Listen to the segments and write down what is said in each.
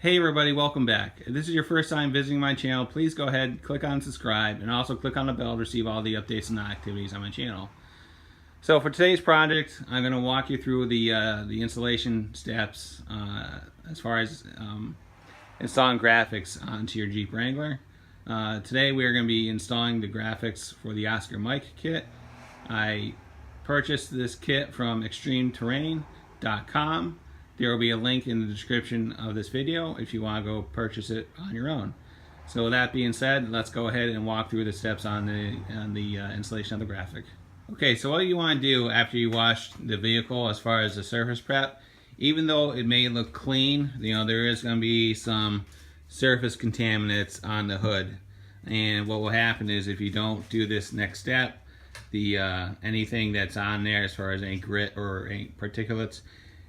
Hey everybody, welcome back. If this is your first time visiting my channel, please go ahead, click on subscribe, and also click on the bell to receive all the updates and activities on my channel. So for today's project, I'm going to walk you through the installation steps as far as installing graphics onto your Jeep Wrangler. Today we are going to be installing the graphics for the Oscar Mike kit. I purchased this kit from extremeterrain.com. There will be a link in the description of this video if you want to go purchase it on your own. So with that being said, let's go ahead and walk through the steps on the installation of the graphic. Okay, so what you want to do after you wash the vehicle as far as the surface prep, even though it may look clean, there is going to be some surface contaminants on the hood. And what will happen is if you don't do this next step, anything that's on there as far as any grit or any particulates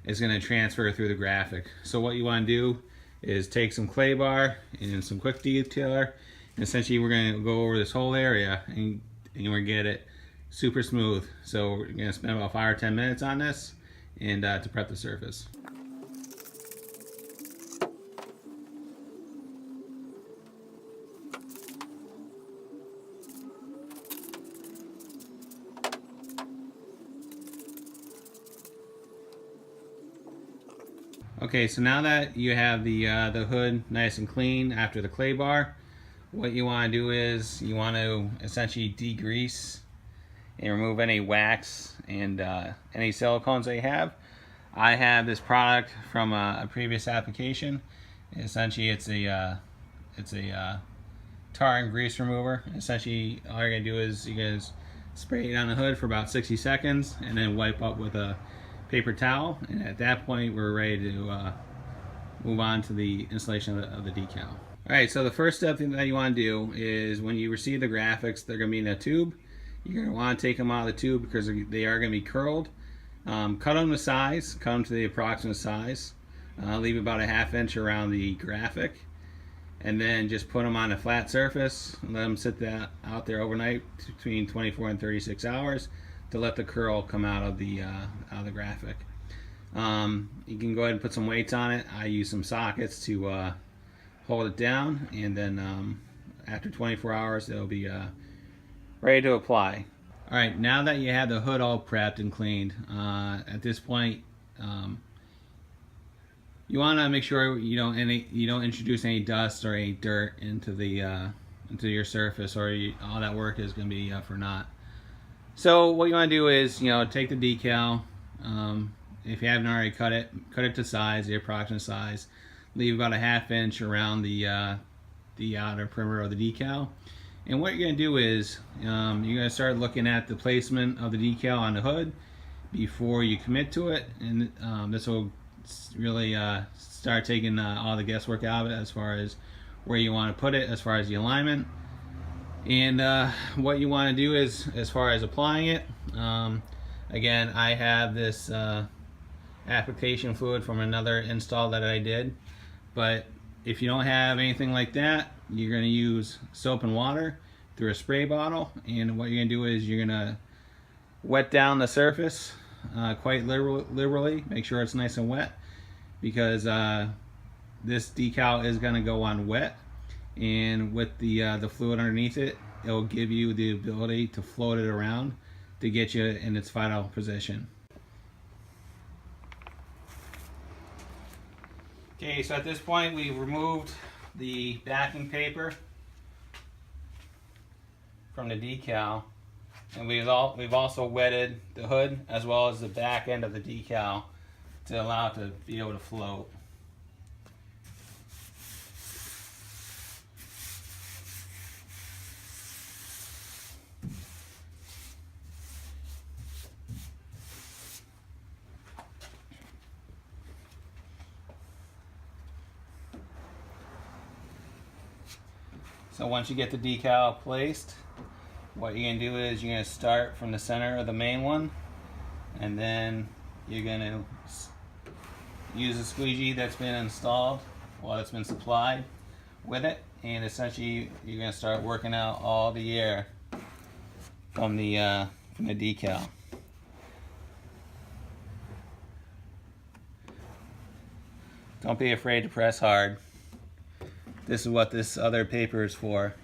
is going to transfer through the graphic. So what you want to do is take some clay bar and some quick detailer, and essentially we're going to go over this whole area and we're going to get it super smooth. So we're going to spend about 5 or 10 minutes on this and to prep the surface. Okay, so now that you have the hood nice and clean after the clay bar, what you want to do is you want to essentially degrease and remove any wax and any silicones that you have. I have this product from a previous application. Essentially, it's a tar and grease remover. Essentially, all you're gonna do is you're gonna spray it on the hood for about 60 seconds and then wipe up with a paper towel, and at that point we're ready to move on to the installation of the decal. Alright, so the first step that you want to do is when you receive the graphics, they're going to be in a tube. You're going to want to take them out of the tube because they are going to be curled. Cut them to size, cut them to the approximate size. Leave about a 1/2 inch around the graphic, and then just put them on a flat surface and let them sit out there overnight between 24 and 36 hours to let the curl come out of the graphic. You can go ahead and put some weights on it. I use some sockets to hold it down, and then after 24 hours it'll be ready to apply. Alright, now that you have the hood all prepped and cleaned, at this point you want to make sure you don't introduce any dust or any dirt into your surface, or all that work is going to be for naught. So what you want to do is, take the decal. If you haven't already cut it to size, the approximate size. Leave about a 1/2 inch around the outer perimeter of the decal. And what you're going to do is, you're going to start looking at the placement of the decal on the hood before you commit to it. And this will really start taking all the guesswork out of it as far as where you want to put it, as far as the alignment. And what you want to do is, as far as applying it, again, I have this application fluid from another install that I did, but if you don't have anything like that, you're going to use soap and water through a spray bottle. And what you're going to do is you're going to wet down the surface quite liberally. Make sure it's nice and wet, because this decal is going to go on wet. And with the fluid underneath it, it'll give you the ability to float it around to get you in its final position. Okay, so at this point we've removed the backing paper from the decal, and we've also wetted the hood as well as the back end of the decal to allow it to be able to float. So once you get the decal placed, what you're going to do is you're going to start from the center of the main one, and then you're going to use a squeegee that's been installed, that's been supplied with it, and essentially you're going to start working out all the air from the decal. Don't be afraid to press hard. this is what this other paper is for.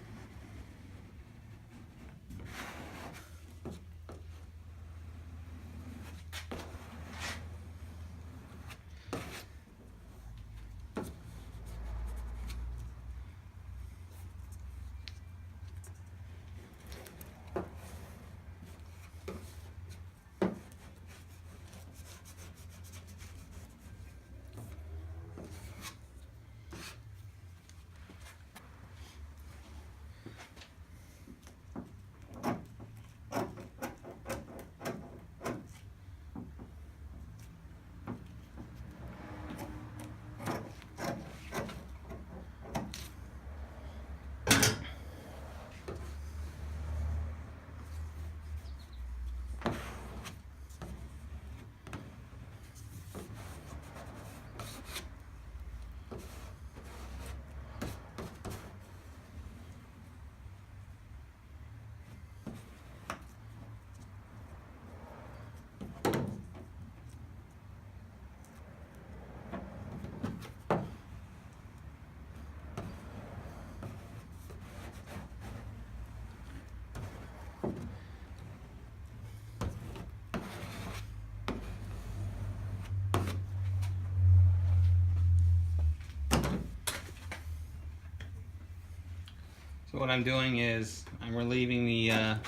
So what I'm doing is I'm relieving the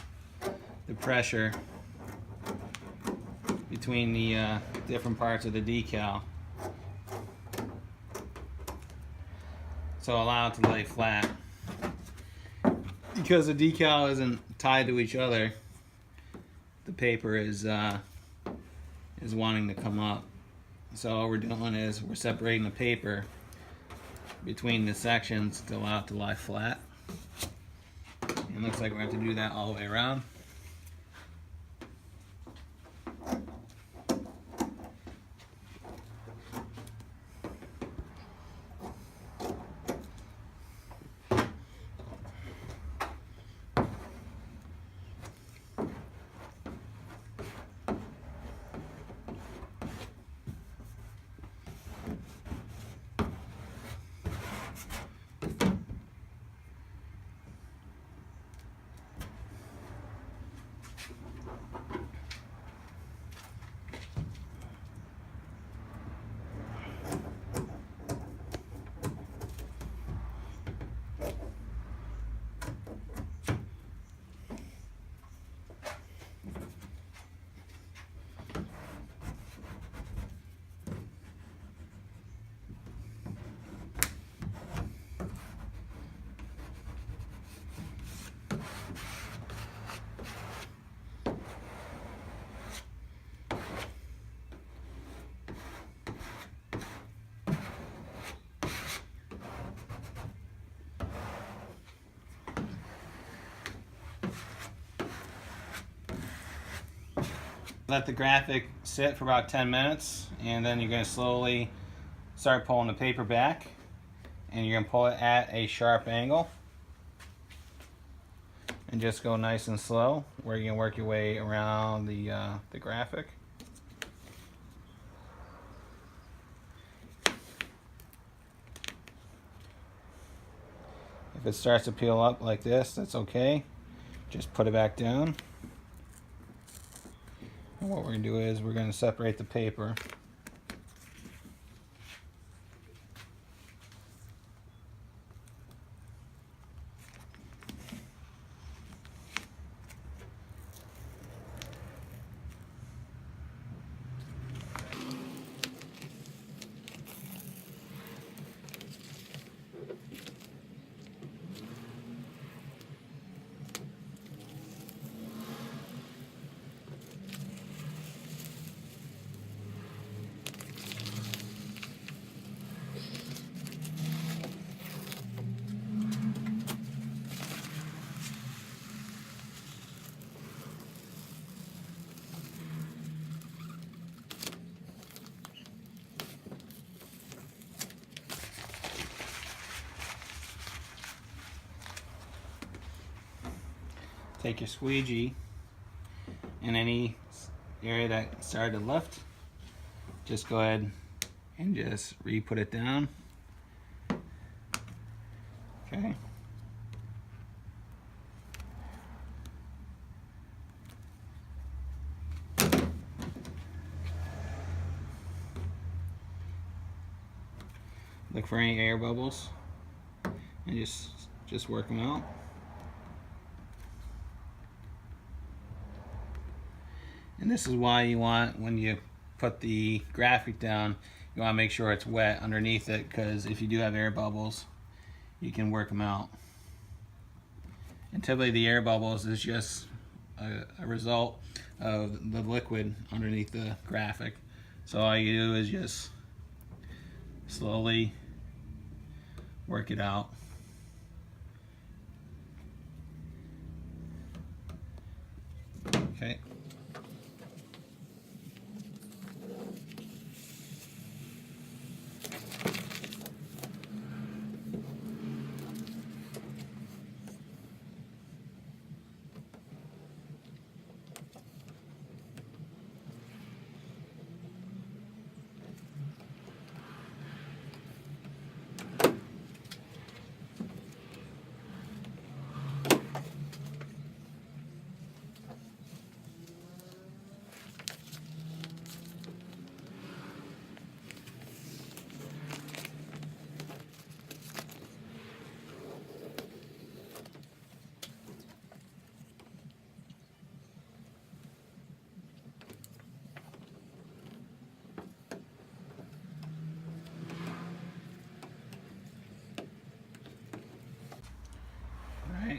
pressure between the different parts of the decal, so allow it to lay flat. Because the decal isn't tied to each other, the paper is wanting to come up. So all we're doing is we're separating the paper between the sections to allow it to lie flat. It looks like we're going to have to do that all the way around. Let the graphic sit for about 10 minutes, and then you're going to slowly start pulling the paper back, and you're going to pull it at a sharp angle and just go nice and slow where you're going to work your way around the graphic. If it starts to peel up like this, that's okay. Just put it back down. And what we're going to do is we're going to separate the paper. Take your squeegee in any area that started to lift, just go ahead and just re-put it down. Okay. Look for any air bubbles and just work them out. And this is why you want, when you put the graphic down, you want to make sure it's wet underneath it, because if you do have air bubbles, you can work them out. And typically the air bubbles is just a result of the liquid underneath the graphic. So all you do is just slowly work it out. Okay.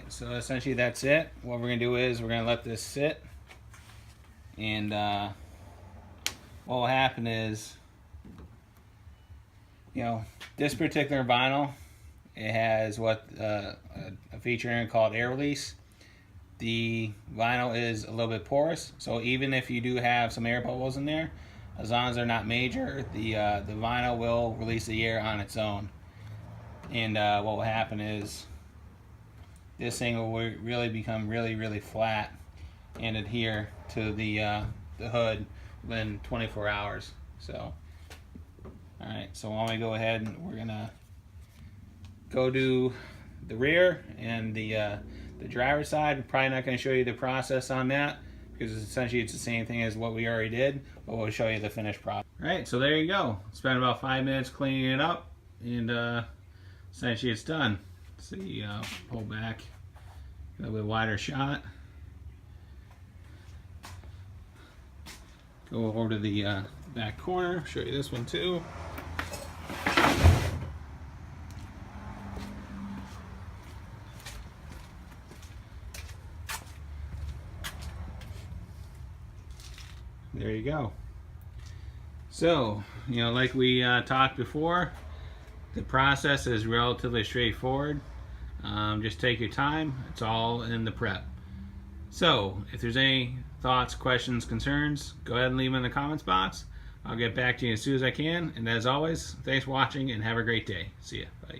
So essentially that's it. What we're going to do is we're going to let this sit, and what will happen is, this particular vinyl, it has a feature in it called air release. The vinyl is a little bit porous, so even if you do have some air bubbles in there, as long as they're not major, the vinyl will release the air on its own. And what will happen is, this thing will really become really flat and adhere to the hood within 24 hours. So, all right. So why don't we go ahead and we're gonna go do the rear and the driver's side. I'm probably not going to show you the process on that, because essentially it's the same thing as what we already did, but we'll show you the finished product. All right. So there you go. Spent about 5 minutes cleaning it up, and essentially it's done. See, pull back, a little bit wider shot. Go over to the back corner, show you this one too. There you go. So, like we talked before, the process is relatively straightforward. Just take your time. It's all in the prep. So, if there's any thoughts, questions, concerns, go ahead and leave them in the comments box. I'll get back to you as soon as I can. And as always, thanks for watching and have a great day. See ya. Bye.